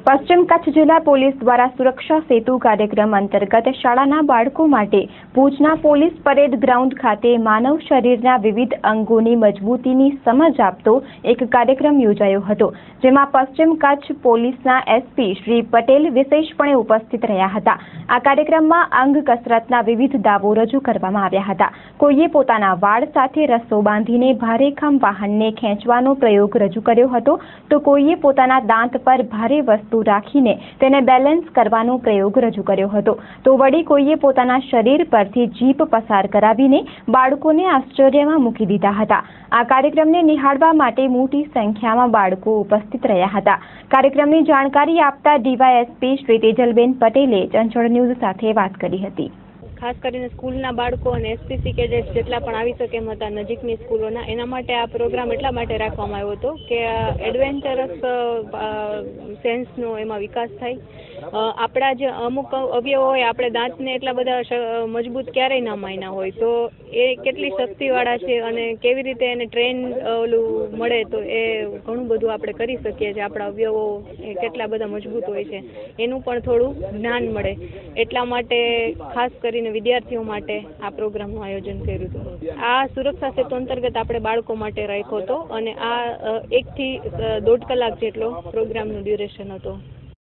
પશ્ચિમ કચ્છ જિલ્લા પોલીસ દ્વારા સુરક્ષા સેતુ કાર્યક્રમ અંતર્ગત શાળાના બાળકો માટે ભુજના પોલીસ પરેડ ગ્રાઉન્ડ ખાતે માનવ શરીરના વિવિધ અંગોની મજબૂતીની સમજ આપતો એક કાર્યક્રમ યોજાયો હતો, જેમાં પશ્ચિમ કચ્છ પોલીસના એસપી શ્રી પટેલ વિશેષપણે ઉપસ્થિત રહ્યા હતા। આ કાર્યક્રમમાં અંગ કસરતના વિવિધ દાવો રજૂ કરવામાં આવ્યા હતા। કોઈએ પોતાના વાળ સાથે રસ્સો બાંધીને ભારેખમ વાહનને ખેંચવાનો પ્રયોગ રજૂ કર્યો હતો, તો કોઈએ પોતાના દાંત પર ભારે વસ્તુ રાખીને તેને બેલેન્સ કરવાનો પ્રયોગ રજૂ કર્યો હતો, તો વળી કોઈએ પોતાના શરીર પરથી જીપ પસાર કરાવીને બાળકોને આશ્ચર્યમાં મૂકી દીધા હતા। આ કાર્યક્રમને નિહાળવા માટે મોટી સંખ્યામાં બાળકો ઉપસ્થિત રહ્યા હતા। કાર્યક્રમની જાણકારી આપતા ડીવાયએસપી શ્રી તેજલબેન પટેલે ચંચળ ન્યૂઝ સાથે વાત કરી હતી। ખાસ કરીને સ્કૂલના બાળકો અને એસપીસી કેડેટ્સ જેટલા પણ આવી શકે એમ હતા નજીકની સ્કૂલોના, એના માટે આ પ્રોગ્રામ એટલા માટે રાખવામાં આવ્યો હતો કે એડવેન્ચરસ સેન્સનો એમાં વિકાસ થાય। આપણા જે અમુક અવયવો હોય, આપણે દાંતને એટલા બધા મજબૂત ક્યારેય ના માન્યા હોય, તો એ કેટલી શક્તિવાળા છે અને કેવી રીતે એને ટ્રેન ઓલું મળે તો એ ઘણું બધું આપણે કરી શકીએ છીએ। આપણા અવયવો એ કેટલા બધા મજબૂત હોય છે એનું પણ થોડું જ્ઞાન મળે, એટલા માટે ખાસ કરીને વિદ્યાર્થીઓ માટે આ પ્રોગ્રામનું આયોજન કર્યું હતું। આ સુરક્ષા સેતુ અંતર્ગત આપણે બાળકો માટે રાખ્યો હતો અને આ 1 થી 1.5 કલાક જેટલો પ્રોગ્રામનું ડ્યુરેશન હતો।